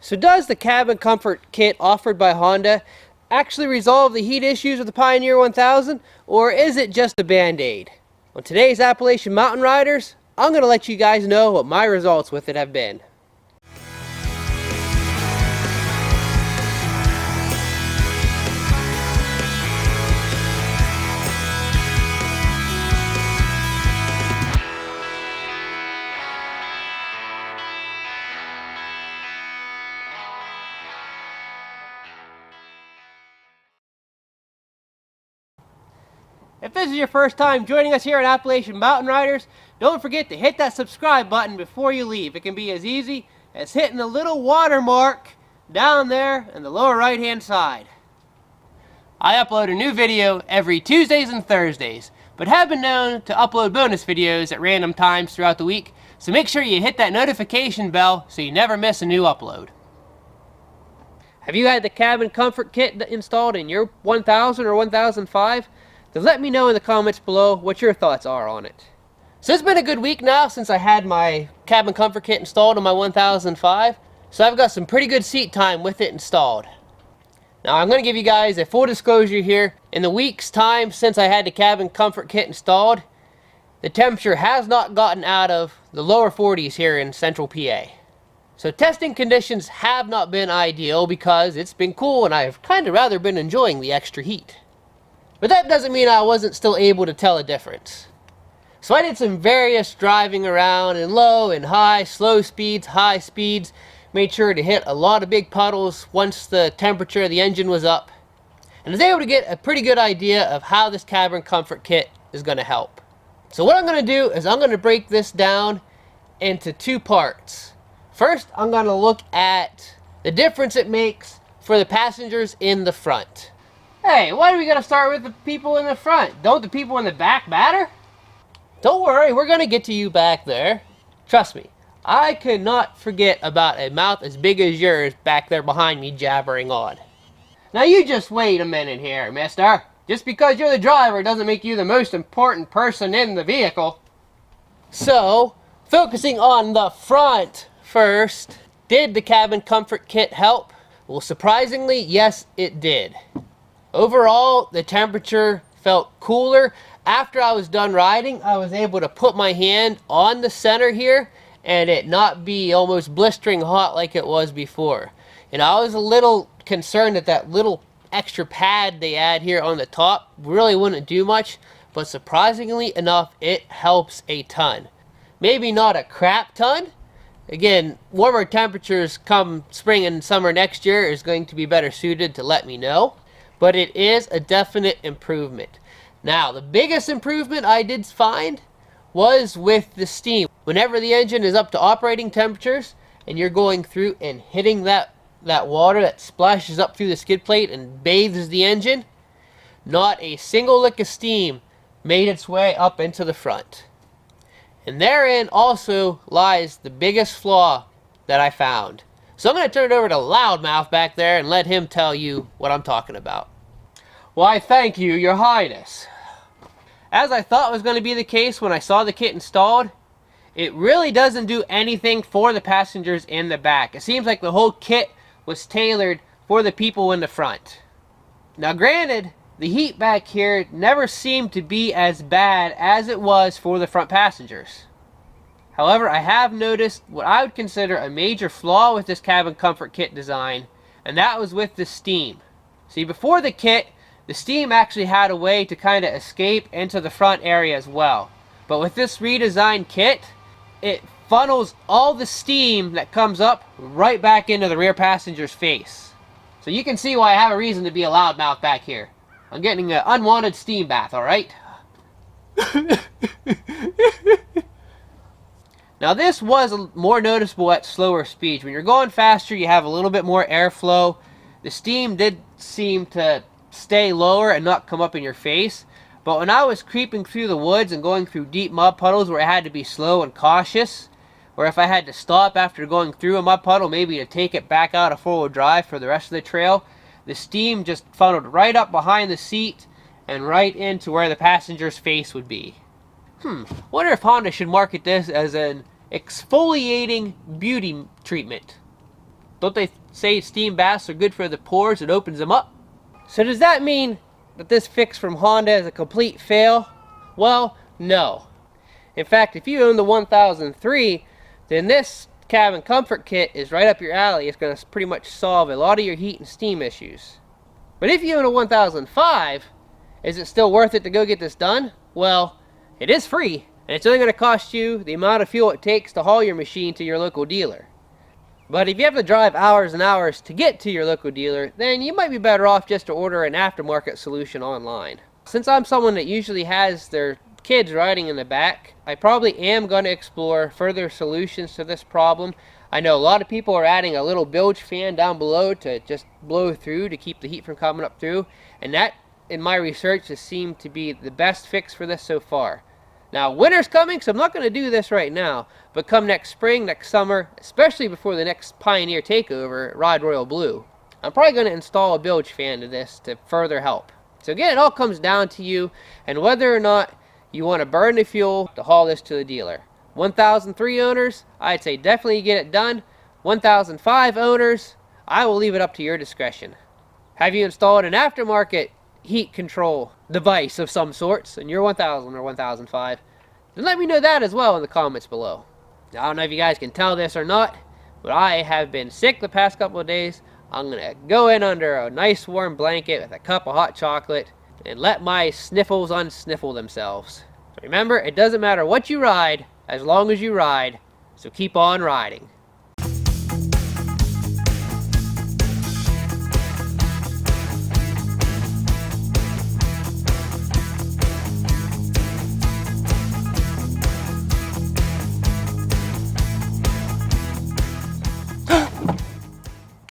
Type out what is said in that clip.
So does the cabin comfort kit offered by Honda actually resolve the heat issues with the Pioneer 1000, or is it just a band-aid? On today's Appalachian Mountain Riders, I'm going to let you guys know what my results with it have been. If this is your first time joining us here at Appalachian Mountain Riders, don't forget to hit that subscribe button before you leave. It can be as easy as hitting the little watermark down there in the lower right hand side. I upload a new video every Tuesdays and Thursdays, but have been known to upload bonus videos at random times throughout the week, so make sure you hit that notification bell so you never miss a new upload. Have you had the cabin comfort kit installed in your 1000 or 1005? Then let me know in the comments below what your thoughts are on it. So it's been a good week now since I had my cabin comfort kit installed on my 1005, so I've got some pretty good seat time with it installed. Now I'm going to give you guys a full disclosure here. In the week's time since I had the cabin comfort kit installed, the temperature has not gotten out of the lower 40s here in central PA. So testing conditions have not been ideal because it's been cool and I've kind of rather been enjoying the extra heat. But that doesn't mean I wasn't still able to tell a difference. So I did some various driving around in low and high, slow speeds, high speeds, made sure to hit a lot of big puddles once the temperature of the engine was up, and was able to get a pretty good idea of how this cabin comfort kit is going to help. So what I'm going to do is I'm going to break this down into two parts. First, I'm going to look at the difference it makes for the passengers in the front. Hey, why do we gotta start with the people in the front? Don't the people in the back matter? Don't worry, we're gonna get to you back there. Trust me, I could not forget about a mouth as big as yours back there behind me jabbering on. Now you just wait a minute here, mister. Just because you're the driver doesn't make you the most important person in the vehicle. So, focusing on the front first, did the cabin comfort kit help? Well, surprisingly, yes, it did. Overall, the temperature felt cooler. After I was done riding, I was able to put my hand on the center here and it not be almost blistering hot like it was before. And I was a little concerned that that little extra pad they add here on the top really wouldn't do much, but surprisingly enough, it helps a ton. Maybe not a crap ton. Again, warmer temperatures come spring and summer next year is going to be better suited to let me know. But it is a definite improvement. Now, the biggest improvement I did find was with the steam. Whenever the engine is up to operating temperatures and you're going through and hitting that water that splashes up through the skid plate and bathes the engine, not a single lick of steam made its way up into the front. And therein also lies the biggest flaw that I found. So I'm going to turn it over to Loudmouth back there and let him tell you what I'm talking about. Why, thank you, Your Highness. As I thought was going to be the case when I saw the kit installed, it really doesn't do anything for the passengers in the back. It seems like the whole kit was tailored for the people in the front. Now granted, the heat back here never seemed to be as bad as it was for the front passengers. However, I have noticed what I would consider a major flaw with this cabin comfort kit design, and that was with the steam. See, before the kit, the steam actually had a way to kind of escape into the front area as well. But with this redesigned kit, it funnels all the steam that comes up right back into the rear passenger's face. So you can see why I have a reason to be a loudmouth back here. I'm getting an unwanted steam bath, alright? Now this was more noticeable at slower speeds. When you're going faster, you have a little bit more airflow. The steam did seem to stay lower and not come up in your face. But when I was creeping through the woods and going through deep mud puddles where I had to be slow and cautious, or if I had to stop after going through a mud puddle, maybe to take it back out of four-wheel drive for the rest of the trail, the steam just funneled right up behind the seat and right into where the passenger's face would be. Wonder if Honda should market this as an exfoliating beauty treatment. Don't they say steam baths are good for the pores? It opens them up. So does that mean that this fix from Honda is a complete fail? Well, no. In fact, if you own the 1003, then this cabin comfort kit is right up your alley. It's going to pretty much solve a lot of your heat and steam issues. But if you own a 1005, is it still worth it to go get this done? Well, it is free, and it's only going to cost you the amount of fuel it takes to haul your machine to your local dealer. But if you have to drive hours and hours to get to your local dealer, then you might be better off just to order an aftermarket solution online. Since I'm someone that usually has their kids riding in the back, I probably am going to explore further solutions to this problem. I know a lot of people are adding a little bilge fan down below to just blow through to keep the heat from coming up through, and that, in my research, has seemed to be the best fix for this so far. Now, winter's coming, so I'm not going to do this right now, but come next spring, next summer, especially before the next Pioneer takeover at Ride Royal Blue, I'm probably going to install a bilge fan to this to further help. So again, it all comes down to you and whether or not you want to burn the fuel to haul this to the dealer. 1003 owners, I'd say definitely get it done. 1005 owners, I will leave it up to your discretion. Have you installed an aftermarket heat control device of some sorts in your 1000 or 1005? Then let me know that as well in the comments below. Now, I don't know if you guys can tell this or not, but I have been sick the past couple of days. I'm going to go in under a nice warm blanket with a cup of hot chocolate and let my sniffles unsniffle themselves. So remember, it doesn't matter what you ride as long as you ride, so keep on riding.